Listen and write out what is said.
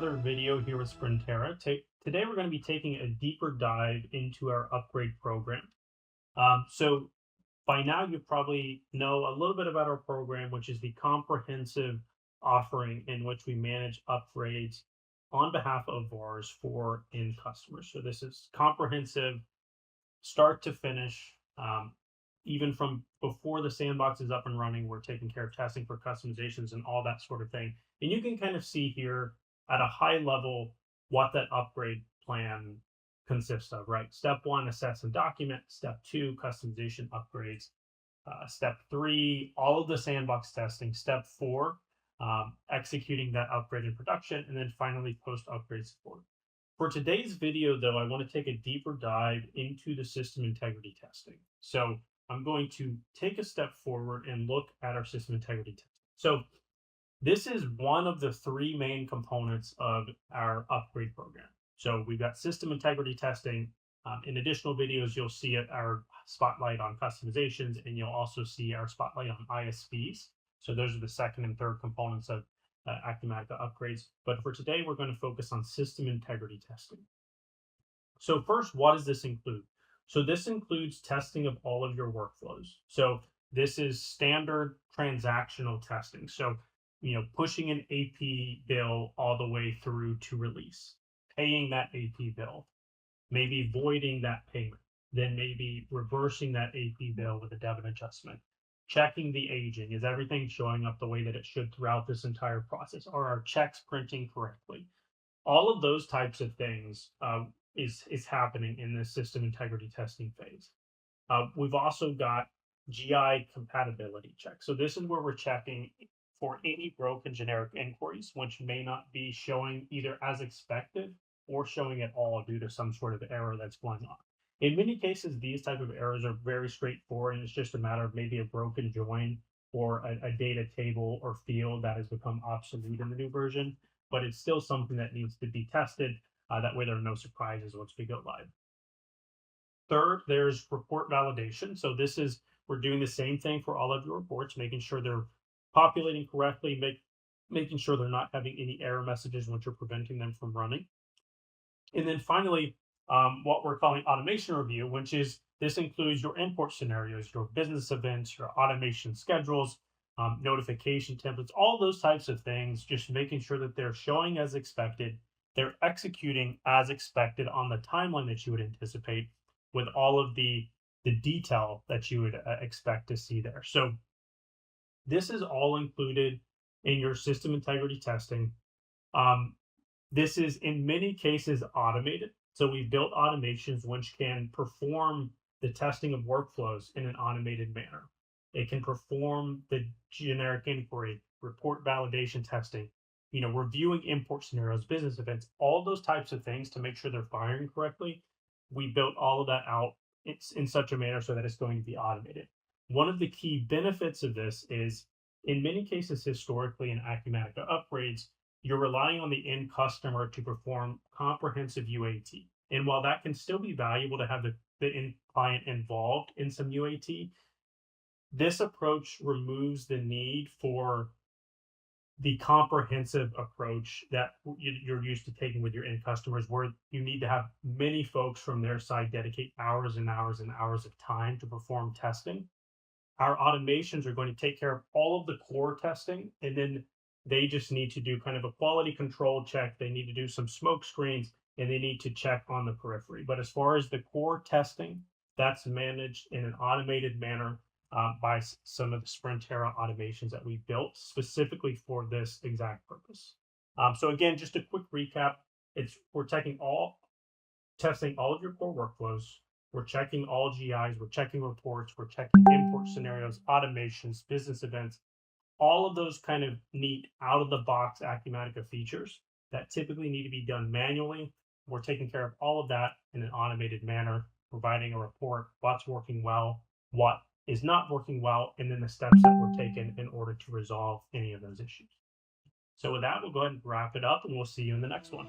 another video here with Sprinterra. Today we're going to be taking a deeper dive into our upgrade program. So by now you probably know a little bit about our program, which is the comprehensive offering in which we manage upgrades on behalf of VARs for end customers. So this is comprehensive, start to finish. Even from before the sandbox is up and running, we're taking care of testing for customizations and all that sort of thing. And you can kind of see here at a high level what that upgrade plan consists of, right? Step one, assess and document. Step two, customization upgrades. Step three, all of the sandbox testing. Step four, executing that upgrade in production. And then finally, post-upgrade support. For today's video, though, I want to take a deeper dive into the system integrity testing. So I'm going to take a step forward and look at our system integrity testing. So this is one of the three main components of our upgrade program. So we've got system integrity testing. In additional videos, you'll see our spotlight on customizations, and you'll also see our spotlight on ISVs. So those are the second and third components of Acumatica upgrades. But for today, we're going to focus on system integrity testing. So first, what does this include? So this includes testing of all of your workflows. So this is standard transactional testing. So, pushing an AP bill all the way through to release, paying that AP bill, maybe voiding that payment, then maybe reversing that AP bill with a debit adjustment, checking the aging. Is everything showing up the way that it should throughout this entire process? Are our checks printing correctly? All of those types of things is happening in this system integrity testing phase. We've also got GI compatibility checks. So this is where we're checking for any broken generic inquiries, which may not be showing either as expected or showing at all due to some sort of error that's going on. In many cases, these type of errors are very straightforward, and it's just a matter of maybe a broken join or a data table or field that has become obsolete in the new version, but it's still something that needs to be tested. That way there are no surprises once we go live. Third, there's report validation. So we're doing the same thing for all of your reports, making sure they're populating correctly, making sure they're not having any error messages once you're preventing them from running. And then finally, what we're calling automation review, which is this includes your import scenarios, your business events, your automation schedules, notification templates, all those types of things, just making sure that they're showing as expected, they're executing as expected on the timeline that you would anticipate with all of the detail that you would expect to see there. So this is all included in your system integrity testing. This is in many cases automated. So we've built automations which can perform the testing of workflows in an automated manner. It can perform the generic inquiry, report validation testing, reviewing import scenarios, business events, all those types of things to make sure they're firing correctly. We built all of that out in such a manner so that it's going to be automated. One of the key benefits of this is, in many cases, historically in Acumatica upgrades, you're relying on the end customer to perform comprehensive UAT. And while that can still be valuable to have the end client involved in some UAT, this approach removes the need for the comprehensive approach that you're used to taking with your end customers, where you need to have many folks from their side dedicate hours and hours and hours of time to perform testing. Our automations are going to take care of all of the core testing, and then they just need to do kind of a quality control check. They need to do some smoke screens, and they need to check on the periphery. But as far as the core testing, that's managed in an automated manner by some of the Sprinterra automations that we built specifically for this exact purpose. So again, just a quick recap: we're testing all of your core workflows. We're checking all GIs. We're checking reports. We're checking import scenarios, automations, business events, all of those kind of neat out-of-the-box Acumatica features that typically need to be done manually. We're taking care of all of that in an automated manner, providing a report, what's working well, what is not working well, and then the steps that were taken in order to resolve any of those issues. So with that, we'll go ahead and wrap it up, and we'll see you in the next one.